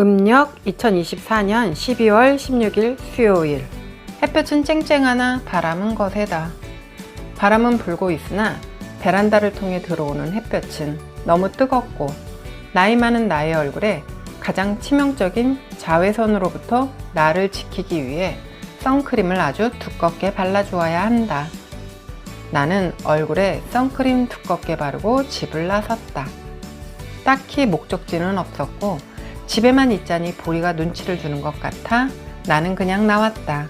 음력 2024년 12월 16일 수요일. 햇볕은 쨍쨍하나 바람은 거세다. 바람은 불고 있으나 베란다를 통해 들어오는 햇볕은 너무 뜨겁고 나이 많은 나의 얼굴에 가장 치명적인 자외선으로부터 나를 지키기 위해 선크림을 아주 두껍게 발라주어야 한다. 나는 얼굴에 선크림 두껍게 바르고 집을 나섰다. 딱히 목적지는 없었고 집에만 있자니 보리가 눈치를 주는 것 같아 나는 그냥 나왔다.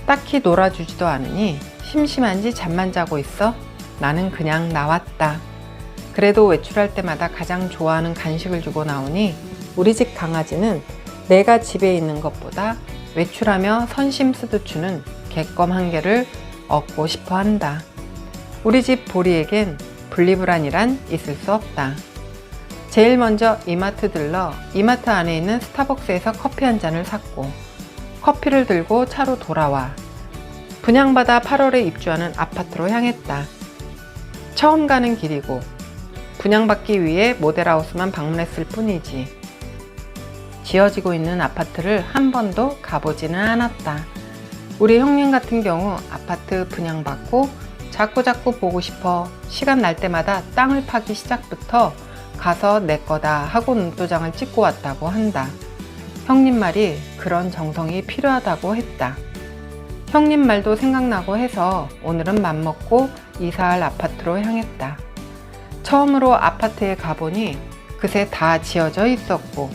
딱히 놀아주지도 않으니 심심한지 잠만 자고 있어 나는 그냥 나왔다. 그래도 외출할 때마다 가장 좋아하는 간식을 주고 나오니 우리 집 강아지는 내가 집에 있는 것보다 외출하며 선심 쓰듯 주는 객검 한 개를 얻고 싶어 한다. 우리 집 보리에겐 분리불안이란 있을 수 없다. 제일 먼저 이마트 들러 이마트 안에 있는 스타벅스에서 커피 한 잔을 샀고 커피를 들고 차로 돌아와 분양받아 8월에 입주하는 아파트로 향했다. 처음 가는 길이고 분양받기 위해 모델하우스만 방문했을 뿐이지 지어지고 있는 아파트를 한 번도 가보지는 않았다. 우리 형님 같은 경우 아파트 분양받고 자꾸자꾸 보고 싶어 시간 날 때마다 땅을 파기 시작부터 가서 내 거다 하고 눈도장을 찍고 왔다고 한다. 형님 말이 그런 정성이 필요하다고 했다. 형님 말도 생각나고 해서 오늘은 맘먹고 이사할 아파트로 향했다. 처음으로 아파트에 가보니 그새 다 지어져 있었고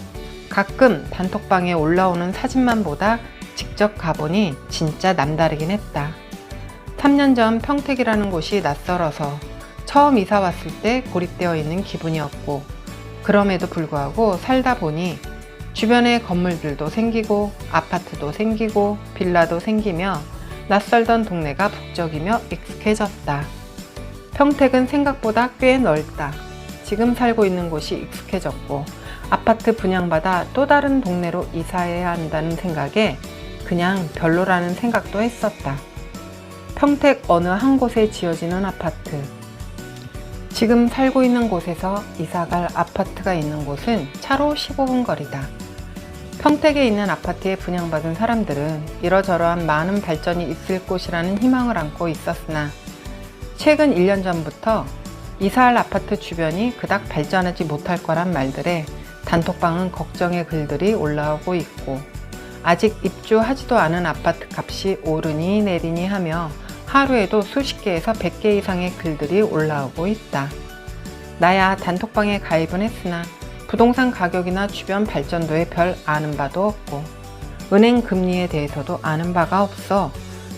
가끔 단톡방에 올라오는 사진만 보다 직접 가보니 진짜 남다르긴 했다. 3년 전 평택이라는 곳이 낯설어서 처음 이사 왔을 때 고립되어 있는 기분이었고 그럼에도 불구하고 살다 보니 주변에 건물들도 생기고 아파트도 생기고 빌라도 생기며 낯설던 동네가 북적이며 익숙해졌다. 평택은 생각보다 꽤 넓다. 지금 살고 있는 곳이 익숙해졌고 아파트 분양받아 또 다른 동네로 이사해야 한다는 생각에 그냥 별로라는 생각도 했었다. 평택 어느 한 곳에 지어지는 아파트. 지금 살고 있는 곳에서 이사갈 아파트가 있는 곳은 차로 15분 거리다. 평택에 있는 아파트에 분양받은 사람들은 이러저러한 많은 발전이 있을 곳이라는 희망을 안고 있었으나 최근 1년 전부터 이사할 아파트 주변이 그닥 발전하지 못할 거란 말들에 단톡방은 걱정의 글들이 올라오고 있고 아직 입주하지도 않은 아파트 값이 오르니 내리니 하며 하루에도 수십 개에서 100개 이상의 글들이 올라오고 있다. 나야 단톡방에 가입은 했으나 부동산 가격이나 주변 발전도에 별 아는 바도 없고 은행 금리에 대해서도 아는 바가 없어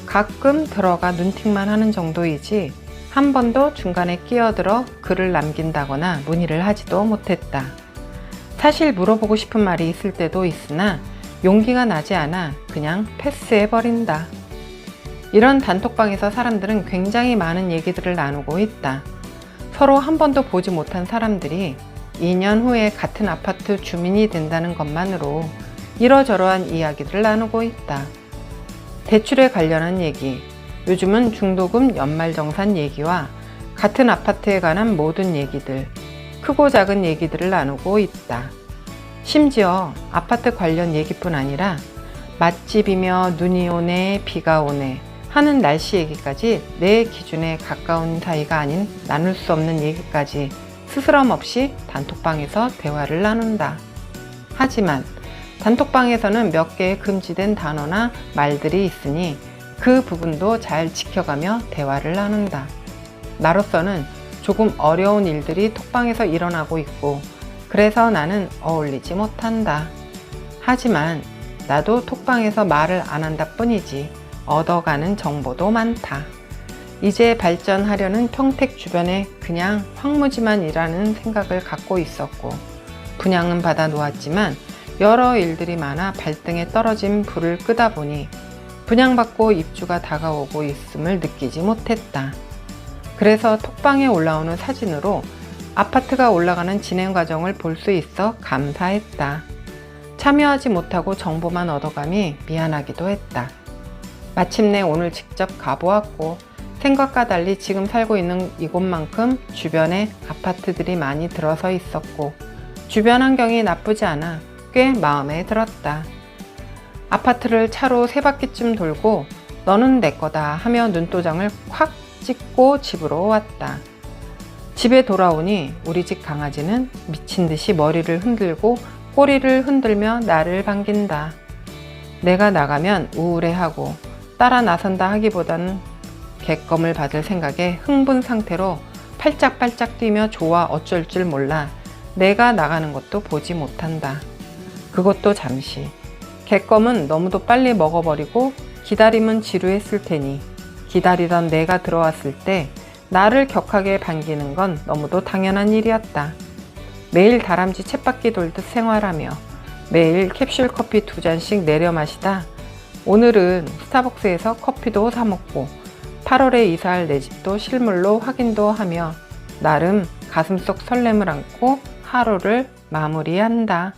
가끔 들어가 눈팅만 하는 정도이지 한 번도 중간에 끼어들어 글을 남긴다거나 문의를 하지도 못했다. 사실 물어보고 싶은 말이 있을 때도 있으나 용기가 나지 않아 그냥 패스해버린다. 이런 단톡방에서 사람들은 굉장히 많은 얘기들을 나누고 있다. 서로 한 번도 보지 못한 사람들이 2년 후에 같은 아파트 주민이 된다는 것만으로 이러저러한 이야기들을 나누고 있다. 대출에 관련한 얘기, 요즘은 중도금 연말정산 얘기와 같은 아파트에 관한 모든 얘기들, 크고 작은 얘기들을 나누고 있다. 심지어 아파트 관련 얘기뿐 아니라 맛집이며 눈이 오네, 비가 오네 하는 날씨 얘기까지 내 기준에 가까운 사이가 아닌 나눌 수 없는 얘기까지 스스럼 없이 단톡방에서 대화를 나눈다. 하지만 단톡방에서는 몇 개의 금지된 단어나 말들이 있으니 그 부분도 잘 지켜가며 대화를 나눈다. 나로서는 조금 어려운 일들이 톡방에서 일어나고 있고 그래서 나는 어울리지 못한다. 하지만 나도 톡방에서 말을 안 한다 뿐이지 얻어가는 정보도 많다. 이제 발전하려는 평택 주변에 그냥 황무지만이라는 생각을 갖고 있었고 분양은 받아 놓았지만 여러 일들이 많아 발등에 떨어진 불을 끄다 보니 분양받고 입주가 다가오고 있음을 느끼지 못했다. 그래서 톡방에 올라오는 사진으로 아파트가 올라가는 진행 과정을 볼 수 있어 감사했다. 참여하지 못하고 정보만 얻어감이 미안하기도 했다. 마침내 오늘 직접 가보았고 생각과 달리 지금 살고 있는 이곳만큼 주변에 아파트들이 많이 들어서 있었고 주변 환경이 나쁘지 않아 꽤 마음에 들었다. 아파트를 차로 3바퀴쯤 돌고 너는 내 거다 하며 눈도장을 콱 찍고 집으로 왔다. 집에 돌아오니 우리 집 강아지는 미친 듯이 머리를 흔들고 꼬리를 흔들며 나를 반긴다. 내가 나가면 우울해하고 따라 나선다 하기보다는 객검을 받을 생각에 흥분 상태로 팔짝팔짝 뛰며 좋아 어쩔 줄 몰라 내가 나가는 것도 보지 못한다. 그것도 잠시. 객검은 너무도 빨리 먹어버리고 기다림은 지루했을 테니 기다리던 내가 들어왔을 때 나를 격하게 반기는 건 너무도 당연한 일이었다. 매일 다람쥐 쳇바퀴 돌듯 생활하며 매일 캡슐 커피 2잔씩 내려 마시다 오늘은 스타벅스에서 커피도 사 먹고 8월에 이사할 내 집도 실물로 확인도 하며 나름 가슴속 설렘을 안고 하루를 마무리한다.